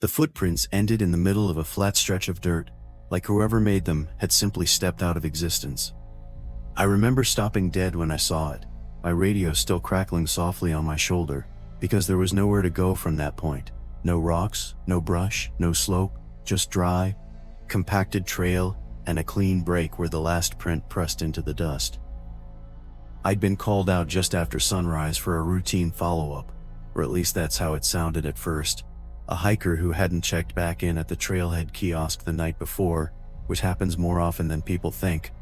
The footprints ended in the middle of a flat stretch of dirt, like whoever made them had simply stepped out of existence. I remember stopping dead when I saw it, my radio still crackling softly on my shoulder, because there was nowhere to go from that point. No rocks, no brush, no slope, just dry, compacted trail and a clean break where the last print pressed into the dust. I'd been called out just after sunrise for a routine follow-up, or at least that's how it sounded at first. A hiker who hadn't checked back in at the trailhead kiosk the night before, which happens more often than people think,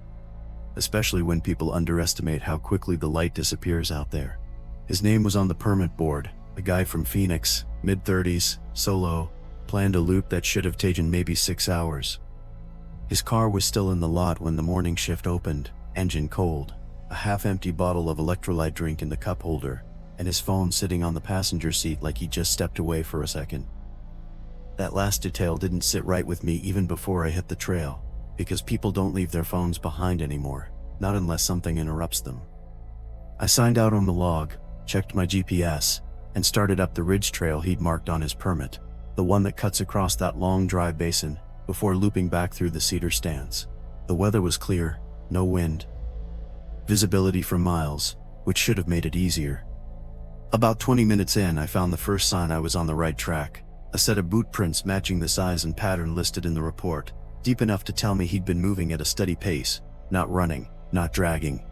especially when people underestimate how quickly the light disappears out there. His name was on the permit board, a guy from Phoenix, mid-30s, solo, planned a loop that should have taken maybe 6 hours. His car was still in the lot when the morning shift opened, engine cold, a half-empty bottle of electrolyte drink in the cup holder, and his phone sitting on the passenger seat like he just stepped away for a second. That last detail didn't sit right with me even before I hit the trail, because people don't leave their phones behind anymore, not unless something interrupts them. I signed out on the log, checked my GPS, and started up the ridge trail he'd marked on his permit, the one that cuts across that long dry basin, before looping back through the cedar stands. The weather was clear, no wind. Visibility for miles, which should have made it easier. About 20 minutes in, I found the first sign I was on the right track, a set of boot prints matching the size and pattern listed in the report, deep enough to tell me he'd been moving at a steady pace, not running, not dragging.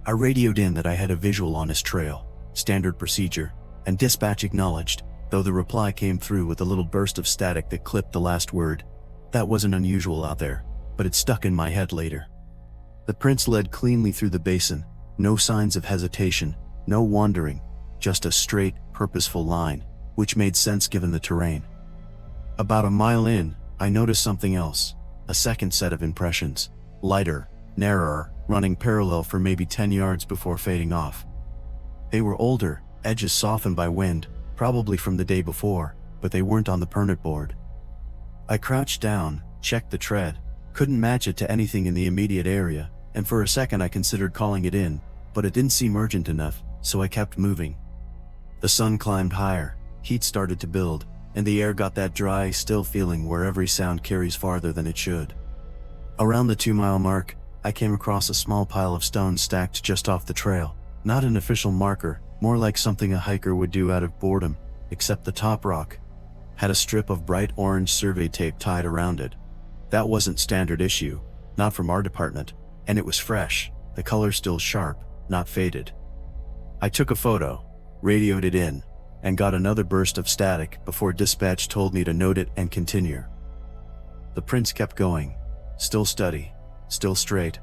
I radioed in that I had a visual on his trail, standard procedure, and dispatch acknowledged, though the reply came through with a little burst of static that clipped the last word. That wasn't unusual out there, but it stuck in my head later. The prints led cleanly through the basin, no signs of hesitation, no wandering, just a straight, purposeful line, which made sense given the terrain. About a mile in, I noticed something else, a second set of impressions, lighter, narrower, running parallel for maybe 10 yards before fading off. They were older, edges softened by wind, probably from the day before, but they weren't on the permit board. I crouched down, checked the tread, couldn't match it to anything in the immediate area, and for a second I considered calling it in, but it didn't seem urgent enough, so I kept moving. The sun climbed higher, heat started to build, and the air got that dry, still feeling where every sound carries farther than it should. Around the 2-mile mark, I came across a small pile of stones stacked just off the trail, not an official marker, more like something a hiker would do out of boredom, except the top rock had a strip of bright orange survey tape tied around it. That wasn't standard issue, not from our department, and it was fresh, the color still sharp, not faded. I took a photo, radioed it in, and got another burst of static before dispatch told me to note it and continue. The prints kept going, still steady, still straight,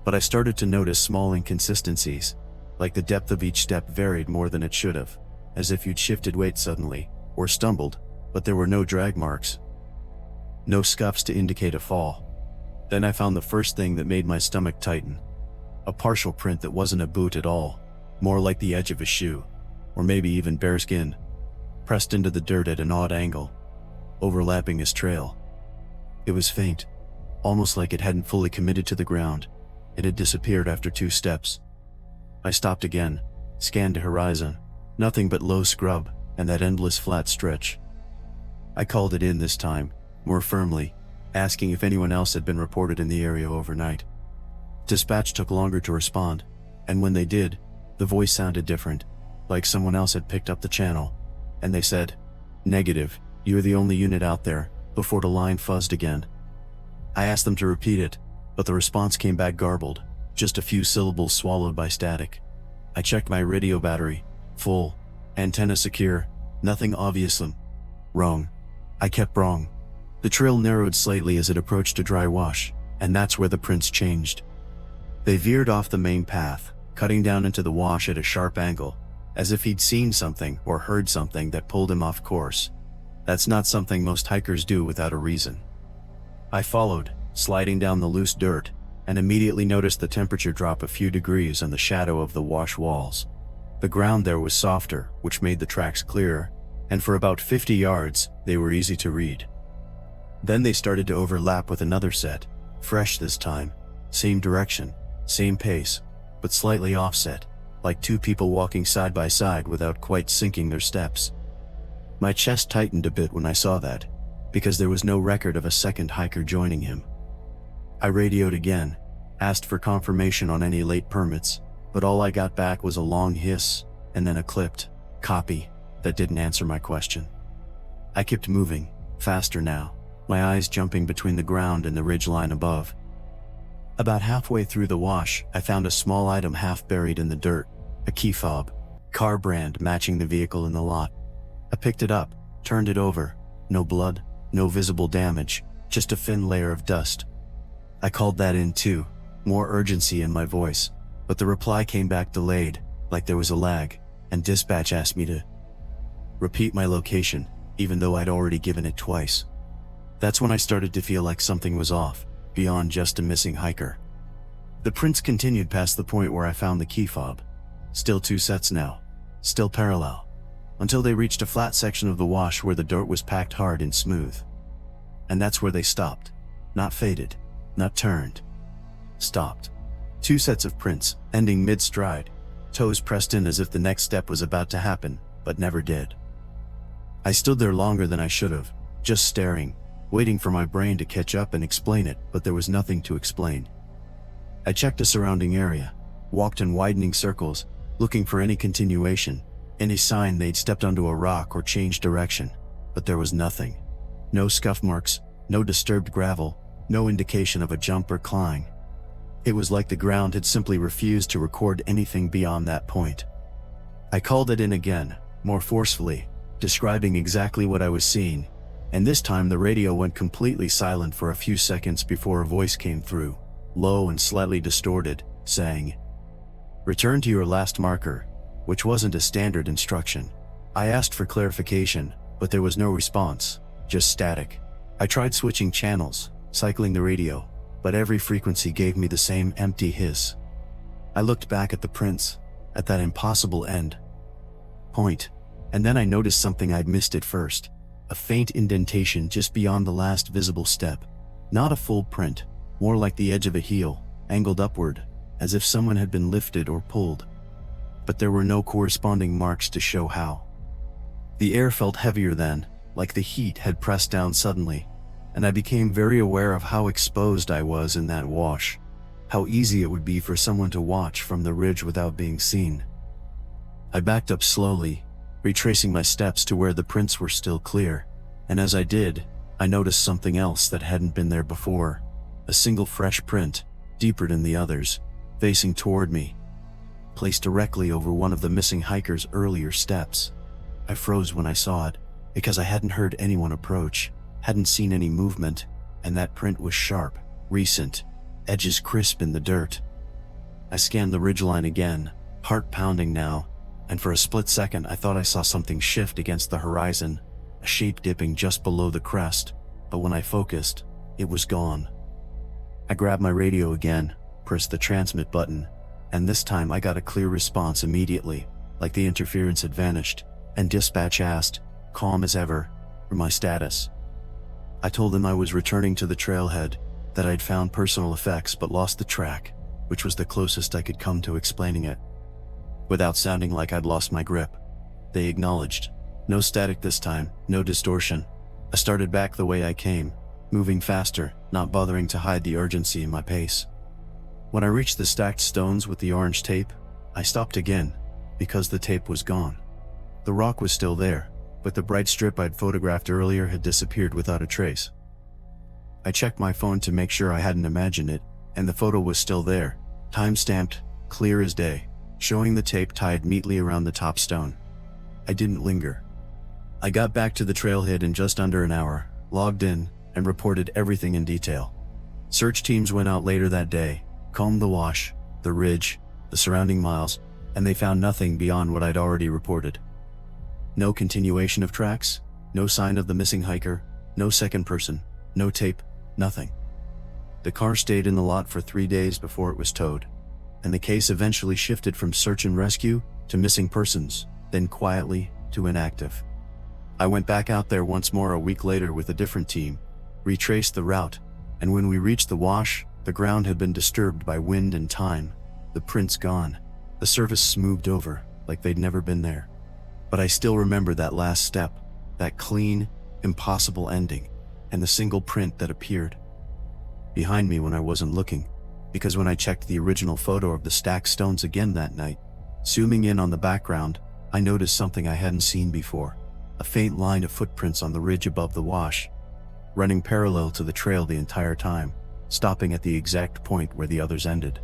but I started to notice small inconsistencies, like the depth of each step varied more than it should have, as if you'd shifted weight suddenly, or stumbled, but there were no drag marks. No scuffs to indicate a fall. Then I found the first thing that made my stomach tighten. A partial print that wasn't a boot at all, more like the edge of a shoe, or maybe even bare skin, pressed into the dirt at an odd angle, overlapping his trail. It was faint, almost like it hadn't fully committed to the ground. It had disappeared after 2 steps. I stopped again, scanned the horizon, nothing but low scrub and that endless flat stretch. I called it in this time, more firmly, asking if anyone else had been reported in the area overnight. Dispatch took longer to respond, and when they did, the voice sounded different, like someone else had picked up the channel, and they said, "Negative, you're the only unit out there," before the line fuzzed again. I asked them to repeat it, but the response came back garbled, just a few syllables swallowed by static. I checked my radio battery, full, antenna secure, nothing obvious. Wrong. I kept wrong. The trail narrowed slightly as it approached a dry wash, and that's where the prints changed. They veered off the main path, cutting down into the wash at a sharp angle, as if he'd seen something or heard something that pulled him off course. That's not something most hikers do without a reason. I followed, sliding down the loose dirt, and immediately noticed the temperature drop a few degrees on the shadow of the wash walls. The ground there was softer, which made the tracks clearer, and for about 50 yards, they were easy to read. Then they started to overlap with another set, fresh this time, same direction, same pace, but slightly offset, like 2 people walking side by side without quite syncing their steps. My chest tightened a bit when I saw that, because there was no record of a second hiker joining him. I radioed again, asked for confirmation on any late permits, but all I got back was a long hiss and then a clipped copy that didn't answer my question. I kept moving, faster now, my eyes jumping between the ground and the ridgeline above. About halfway through the wash, I found a small item half buried in the dirt, a key fob, car brand matching the vehicle in the lot. I picked it up, turned it over. No blood, no visible damage, just a thin layer of dust. I called that in too, more urgency in my voice, but the reply came back delayed, like there was a lag, and dispatch asked me to repeat my location, even though I'd already given it twice. That's when I started to feel like something was off, beyond just a missing hiker. The prints continued past the point where I found the key fob. Still 2 sets now, still parallel, until they reached a flat section of the wash where the dirt was packed hard and smooth. And that's where they stopped. Not faded, not turned. Stopped. 2 sets of prints, ending mid-stride, toes pressed in as if the next step was about to happen, but never did. I stood there longer than I should have, just staring, waiting for my brain to catch up and explain it, but there was nothing to explain. I checked the surrounding area, walked in widening circles, looking for any continuation, any sign they'd stepped onto a rock or changed direction, but there was nothing. No scuff marks, no disturbed gravel, no indication of a jump or climb. It was like the ground had simply refused to record anything beyond that point. I called it in again, more forcefully, describing exactly what I was seeing, and this time the radio went completely silent for a few seconds before a voice came through, low and slightly distorted, saying, "Return to your last marker," which wasn't a standard instruction. I asked for clarification, but there was no response, just static. I tried switching channels, cycling the radio, but every frequency gave me the same empty hiss. I looked back at the prints, at that impossible end point, and then I noticed something I'd missed at first. A faint indentation just beyond the last visible step. Not a full print, more like the edge of a heel, angled upward, as if someone had been lifted or pulled. But there were no corresponding marks to show how. The air felt heavier then, like the heat had pressed down suddenly, and I became very aware of how exposed I was in that wash, how easy it would be for someone to watch from the ridge without being seen. I backed up slowly, retracing my steps to where the prints were still clear, and as I did, I noticed something else that hadn't been there before. A single fresh print, deeper than the others, facing toward me, placed directly over one of the missing hiker's earlier steps. I froze when I saw it, because I hadn't heard anyone approach, hadn't seen any movement, and that print was sharp, recent, edges crisp in the dirt. I scanned the ridgeline again, heart pounding now, and for a split second I thought I saw something shift against the horizon, a shape dipping just below the crest, but when I focused, it was gone. I grabbed my radio again, pressed the transmit button, and this time I got a clear response immediately, like the interference had vanished, and dispatch asked, calm as ever, for my status. I told them I was returning to the trailhead, that I'd found personal effects but lost the track, which was the closest I could come to explaining it. Without sounding like I'd lost my grip, they acknowledged. No static this time, no distortion. I started back the way I came, moving faster, not bothering to hide the urgency in my pace. When I reached the stacked stones with the orange tape, I stopped again, because the tape was gone. The rock was still there, but the bright strip I'd photographed earlier had disappeared without a trace. I checked my phone to make sure I hadn't imagined it, and the photo was still there, time-stamped, clear as day, showing the tape tied neatly around the top stone. I didn't linger. I got back to the trailhead in just under an hour, logged in, and reported everything in detail. Search teams went out later that day, combed the wash, the ridge, the surrounding miles, and they found nothing beyond what I'd already reported. No continuation of tracks, no sign of the missing hiker, no second person, no tape, nothing. The car stayed in the lot for 3 days before it was towed, and the case eventually shifted from search and rescue to missing persons, then quietly to inactive. I went back out there once more a week later with a different team, retraced the route, and when we reached the wash, the ground had been disturbed by wind and time, the prints gone, the surface smoothed over like they'd never been there. But I still remember that last step, That clean, impossible ending, and the single print that appeared behind me when I wasn't looking, because when I checked the original photo of the stacked stones again that night, zooming in on the background, I noticed something I hadn't seen before. A faint line of footprints on the ridge above the wash, running parallel to the trail the entire time, stopping at the exact point where the others ended.